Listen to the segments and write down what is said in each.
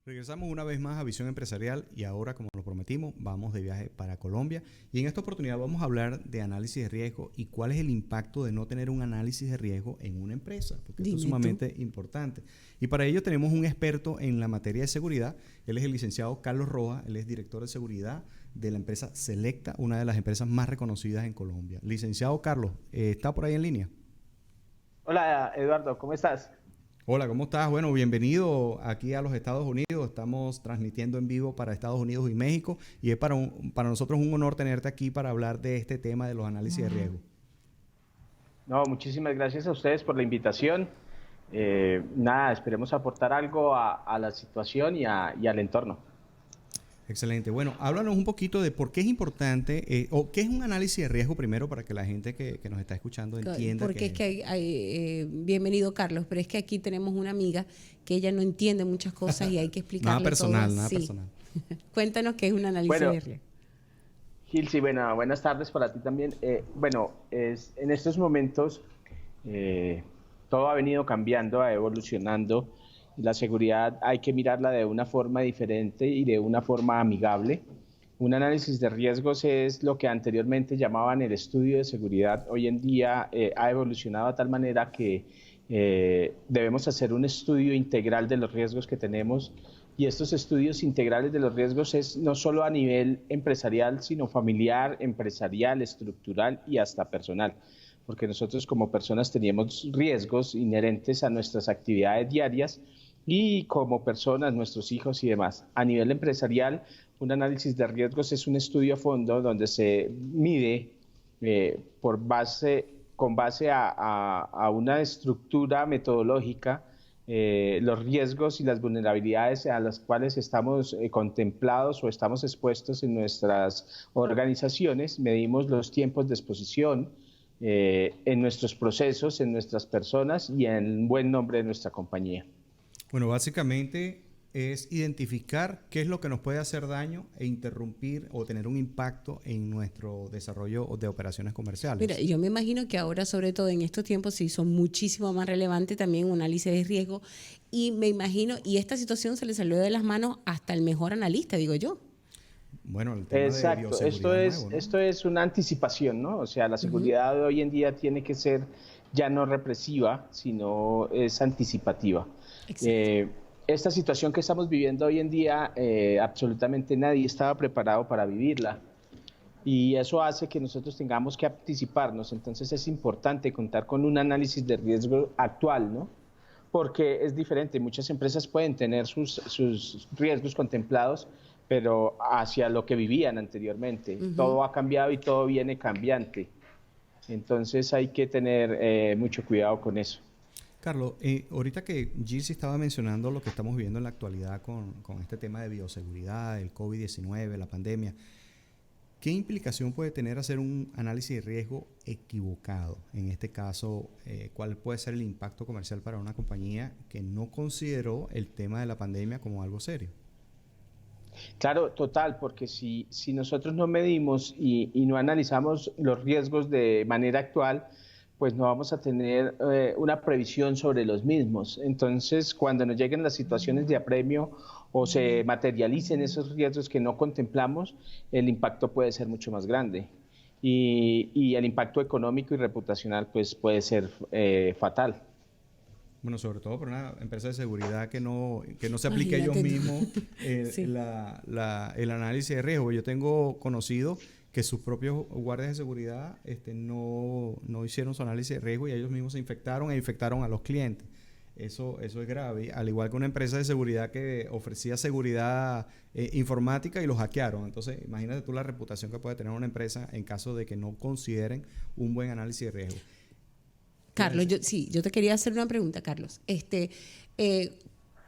Regresamos una vez más a Visión Empresarial y ahora, como lo prometimos, vamos de viaje para Colombia y en esta oportunidad vamos a hablar de análisis de riesgo y cuál es el impacto de no tener un análisis de riesgo en una empresa, porque esto es sumamente importante. Y para ello tenemos un experto en la materia de seguridad, él es el licenciado Carlos Rojas, él es director de seguridad de la empresa Selecta, una de las empresas más reconocidas en Colombia. Licenciado Carlos, ¿está por ahí en línea? Hola Eduardo, ¿cómo estás? Hola, ¿cómo estás? Bueno, bienvenido aquí a los Estados Unidos. Estamos transmitiendo en vivo para Estados Unidos y México y es para nosotros un honor tenerte aquí para hablar de este tema de los análisis de riesgo. No, muchísimas gracias a ustedes por la invitación. Nada, esperemos aportar algo a la situación y al entorno. Excelente. Bueno, háblanos un poquito de por qué es importante o qué es un análisis de riesgo primero para que la gente que nos está escuchando entienda. Porque es que bienvenido Carlos, pero es que aquí tenemos una amiga que ella no entiende muchas cosas y hay que explicarle nada personal, todo. Nada personal. Cuéntanos qué es un análisis de riesgo. Gilsi, buenas tardes para ti también. En estos momentos todo ha venido cambiando, evolucionando. La seguridad hay que mirarla de una forma diferente y de una forma amigable. Un análisis de riesgos es lo que anteriormente llamaban el estudio de seguridad. Hoy en día ha evolucionado de tal manera que debemos hacer un estudio integral de los riesgos que tenemos, y estos estudios integrales de los riesgos es no solo a nivel empresarial, sino familiar, empresarial, estructural y hasta personal, porque nosotros como personas tenemos riesgos inherentes a nuestras actividades diarias y como personas, nuestros hijos y demás. A nivel empresarial, un análisis de riesgos es un estudio a fondo donde se mide con base a una estructura metodológica los riesgos y las vulnerabilidades a las cuales estamos contemplados o estamos expuestos en nuestras organizaciones. Medimos los tiempos de exposición en nuestros procesos, en nuestras personas y en buen nombre de nuestra compañía. Bueno, básicamente es identificar qué es lo que nos puede hacer daño e interrumpir o tener un impacto en nuestro desarrollo de operaciones comerciales. Mira, yo me imagino que ahora, sobre todo en estos tiempos, sí son muchísimo más relevante también un análisis de riesgo, y me imagino, y esta situación se le salió de las manos hasta el mejor analista, digo yo. Bueno, el tema exacto, de bioseguridad nuevo, ¿no? Esto es una anticipación, ¿no? O sea, la seguridad de hoy en día tiene que ser ya no represiva, sino es anticipativa. Esta situación que estamos viviendo hoy en día, absolutamente nadie estaba preparado para vivirla, y eso hace que nosotros tengamos que anticiparnos. Entonces es importante contar con un análisis de riesgo actual, ¿no? Porque es diferente, muchas empresas pueden tener sus riesgos contemplados, pero hacia lo que vivían anteriormente. Todo ha cambiado y todo viene cambiante. Entonces hay que tener mucho cuidado con eso. Carlos, ahorita que Gilsi estaba mencionando lo que estamos viviendo en la actualidad con este tema de bioseguridad, el COVID-19, la pandemia, ¿qué implicación puede tener hacer un análisis de riesgo equivocado? En este caso, ¿cuál puede ser el impacto comercial para una compañía que no consideró el tema de la pandemia como algo serio? Claro, total, porque si nosotros no medimos y no analizamos los riesgos de manera actual, pues no vamos a tener una previsión sobre los mismos. Entonces, cuando nos lleguen las situaciones de apremio o se materialicen esos riesgos que no contemplamos, el impacto puede ser mucho más grande. Y el impacto económico y reputacional pues puede ser fatal. Bueno, sobre todo para una empresa de seguridad que no se aplique a ellos mismos sí. el análisis de riesgo. Yo tengo conocido que sus propios guardias de seguridad no hicieron su análisis de riesgo y ellos mismos se infectaron e infectaron a los clientes. Eso es grave, al igual que una empresa de seguridad que ofrecía seguridad informática y los hackearon. Entonces, imagínate tú la reputación que puede tener una empresa en caso de que no consideren un buen análisis de riesgo. Carlos, yo te quería hacer una pregunta, Carlos.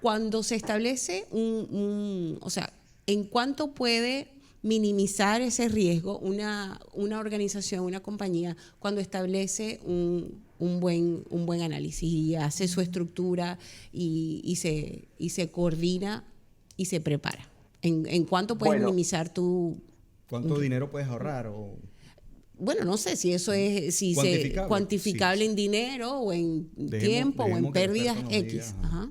Cuando se establece o sea, ¿en cuánto puede minimizar ese riesgo una organización, una compañía, cuando establece un buen análisis y hace su estructura y se coordina y se prepara? ¿En cuánto puedes minimizar tu... ¿Cuánto dinero puedes ahorrar? Bueno, no sé si eso es cuantificable sí. En dinero o en tiempo o en pérdidas X. Ajá.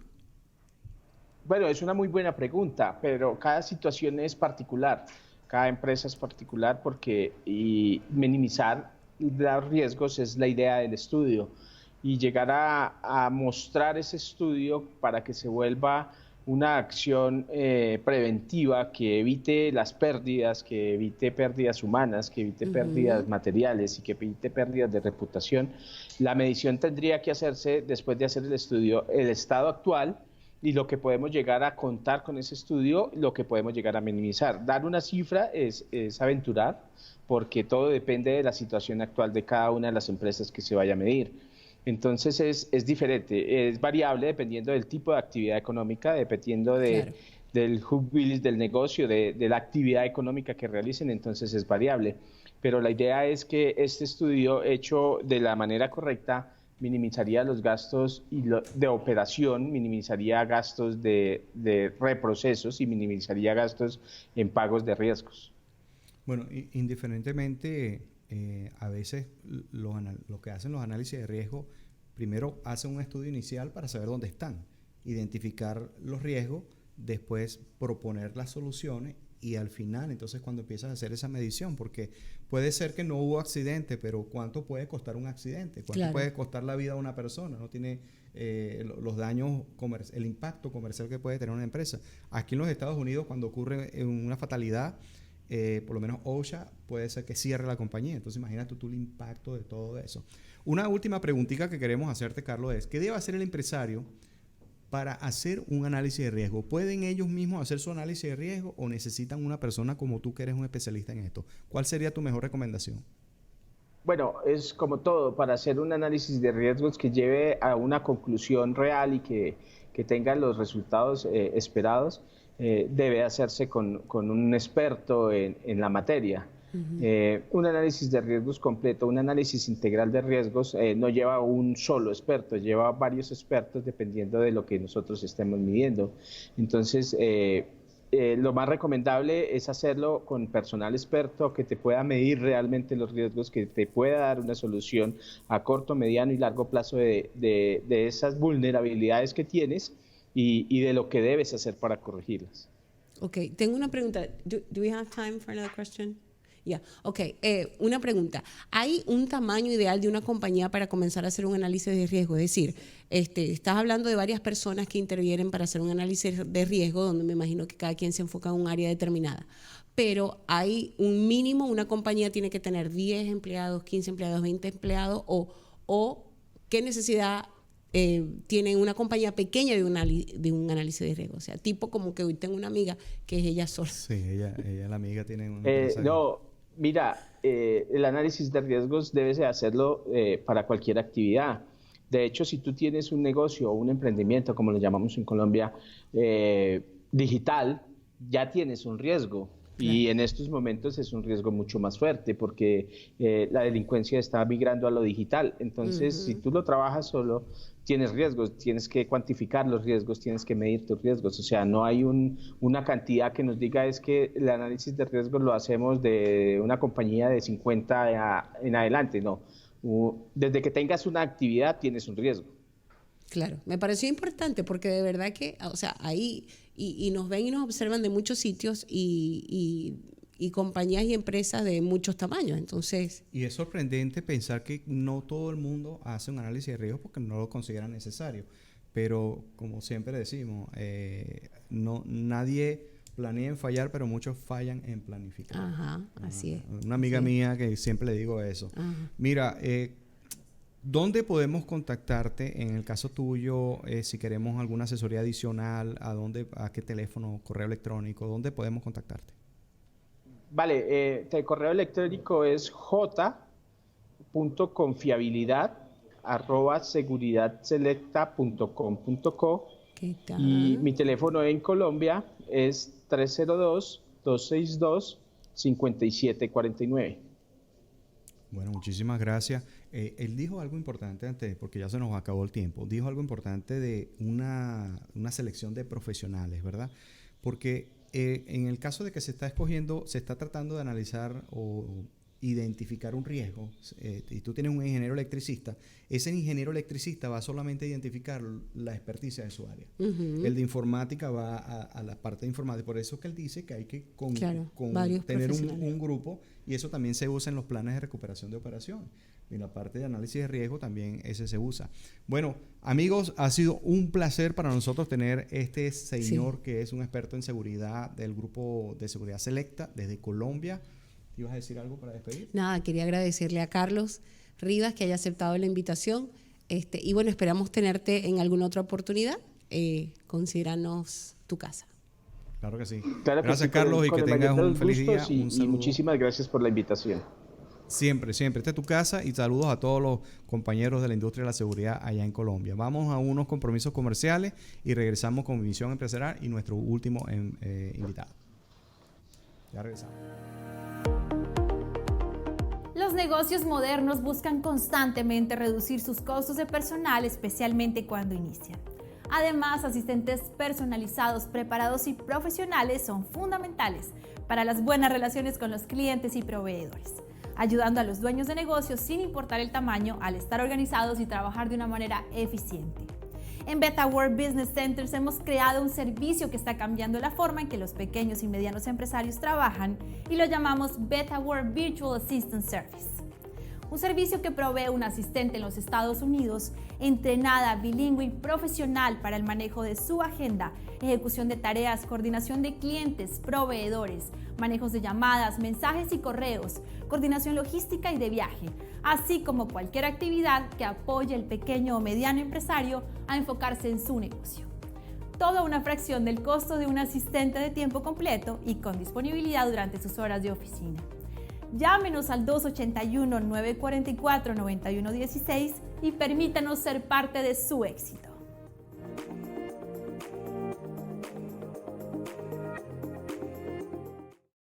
Bueno, es una muy buena pregunta, pero cada situación es particular, cada empresa es particular porque y minimizar los riesgos es la idea del estudio y llegar a mostrar ese estudio para que se vuelva una acción preventiva que evite las pérdidas, que evite pérdidas humanas, que evite pérdidas materiales y que evite pérdidas de reputación. La medición tendría que hacerse después de hacer el estudio, el estado actual y lo que podemos llegar a contar con ese estudio, lo que podemos llegar a minimizar. Dar una cifra es aventurar, porque todo depende de la situación actual de cada una de las empresas que se vaya a medir. Entonces es diferente, es variable dependiendo del tipo de actividad económica, dependiendo Claro. del hub bills del negocio, de la actividad económica que realicen, entonces es variable. Pero la idea es que este estudio hecho de la manera correcta minimizaría los gastos de operación, minimizaría gastos de reprocesos y minimizaría gastos en pagos de riesgos. Bueno, indiferentemente, a veces lo que hacen los análisis de riesgo, primero hacen un estudio inicial para saber dónde están, identificar los riesgos, después proponer las soluciones y al final, entonces cuando empiezas a hacer esa medición, porque puede ser que no hubo accidente, pero ¿cuánto puede costar un accidente? ¿Cuánto Claro. puede costar la vida de una persona? No tiene los daños, el impacto comercial que puede tener una empresa. Aquí en los Estados Unidos, cuando ocurre una fatalidad, por lo menos OSHA puede ser que cierre la compañía. Entonces imagínate tú el impacto de todo eso. Una última preguntita que queremos hacerte, Carlos, es ¿qué debe hacer el empresario para hacer un análisis de riesgo? ¿Pueden ellos mismos hacer su análisis de riesgo o necesitan una persona como tú que eres un especialista en esto? ¿Cuál sería tu mejor recomendación? Bueno, es como todo, para hacer un análisis de riesgos que lleve a una conclusión real y que tenga los resultados esperados, debe hacerse con un experto en la materia. Un análisis de riesgos completo, un análisis integral de riesgos no lleva un solo experto, lleva varios expertos dependiendo de lo que nosotros estemos midiendo. Entonces, lo más recomendable es hacerlo con personal experto que te pueda medir realmente los riesgos, que te pueda dar una solución a corto, mediano y largo plazo de esas vulnerabilidades que tienes y de lo que debes hacer para corregirlas. Ok, tengo una pregunta. Do we have time for another question? Yeah. Ok, una pregunta. ¿Hay un tamaño ideal de una compañía para comenzar a hacer un análisis de riesgo? Es decir, estás hablando de varias personas que intervienen para hacer un análisis de riesgo, donde me imagino que cada quien se enfoca en un área determinada. Pero hay un mínimo, una compañía tiene que tener 10 empleados, 15 empleados, 20 empleados, o qué necesidad tiene una compañía pequeña de un análisis de riesgo. O sea, tipo como que hoy tengo una amiga que es ella sola. Sí, ella la amiga tiene una empresa. No, mira, el análisis de riesgos debes de hacerlo para cualquier actividad. De hecho, si tú tienes un negocio o un emprendimiento, como lo llamamos en Colombia, digital, ya tienes un riesgo. Claro. Y en estos momentos es un riesgo mucho más fuerte porque la delincuencia está migrando a lo digital. Entonces, si tú lo trabajas solo, tienes riesgos, tienes que cuantificar los riesgos, tienes que medir tus riesgos. O sea, no hay una cantidad que nos diga es que el análisis de riesgos lo hacemos de una compañía de 50 en adelante. No. Desde que tengas una actividad, tienes un riesgo. Claro, me pareció importante porque de verdad que, o sea, ahí y nos ven y nos observan de muchos sitios y compañías y empresas de muchos tamaños, entonces... Y es sorprendente pensar que no todo el mundo hace un análisis de riesgo porque no lo considera necesario. Pero como siempre decimos, nadie planea en fallar, pero muchos fallan en planificar. Ajá, así es. Una amiga mía que siempre le digo eso. Ajá. Mira, ¿dónde podemos contactarte en el caso tuyo si queremos alguna asesoría adicional? ¿A qué teléfono, correo electrónico? ¿Dónde podemos contactarte? Vale, el correo electrónico es j.confiabilidad@seguridadselecta.com.co ¿Qué tal? y mi teléfono en Colombia es 302-262-5749. Bueno, muchísimas gracias. Él dijo algo importante antes, porque ya se nos acabó el tiempo. Dijo algo importante de una selección de profesionales, ¿verdad? Porque en el caso de que se está escogiendo, se está tratando de analizar identificar un riesgo, y tú tienes un ingeniero electricista, ese ingeniero electricista va solamente a identificar la experticia de su área. El de informática va a la parte de informática. Por eso que él dice que hay que tener un grupo, y eso también se usa en los planes de recuperación de operación. En la parte de análisis de riesgo también ese se usa. Bueno, amigos, ha sido un placer para nosotros tener este señor que es un experto en seguridad del grupo de seguridad Selecta desde Colombia. ¿Ibas a decir algo para despedir? Nada, quería agradecerle a Carlos Rivas que haya aceptado la invitación. Y bueno, esperamos tenerte en alguna otra oportunidad. Considéranos tu casa. Claro que sí. Claro que gracias, sí, Carlos, y que tengas un feliz día. Un saludo. Y muchísimas gracias por la invitación. Siempre, siempre. Esta es tu casa, y saludos a todos los compañeros de la industria de la seguridad allá en Colombia. Vamos a unos compromisos comerciales y regresamos con Visión Empresarial y nuestro último invitado. Ya regresamos. Los negocios modernos buscan constantemente reducir sus costos de personal, especialmente cuando inician. Además, asistentes personalizados, preparados y profesionales son fundamentales para las buenas relaciones con los clientes y proveedores, ayudando a los dueños de negocios sin importar el tamaño al estar organizados y trabajar de una manera eficiente. En BetaWorld Business Centers hemos creado un servicio que está cambiando la forma en que los pequeños y medianos empresarios trabajan y lo llamamos BetaWorld Virtual Assistant Service. Un servicio que provee un asistente en los Estados Unidos, entrenada, bilingüe y profesional para el manejo de su agenda, ejecución de tareas, coordinación de clientes, proveedores, manejos de llamadas, mensajes y correos, coordinación logística y de viaje, así como cualquier actividad que apoye al pequeño o mediano empresario a enfocarse en su negocio. Todo a una fracción del costo de un asistente de tiempo completo y con disponibilidad durante sus horas de oficina. Llámenos al 281-944-9116 y permítanos ser parte de su éxito.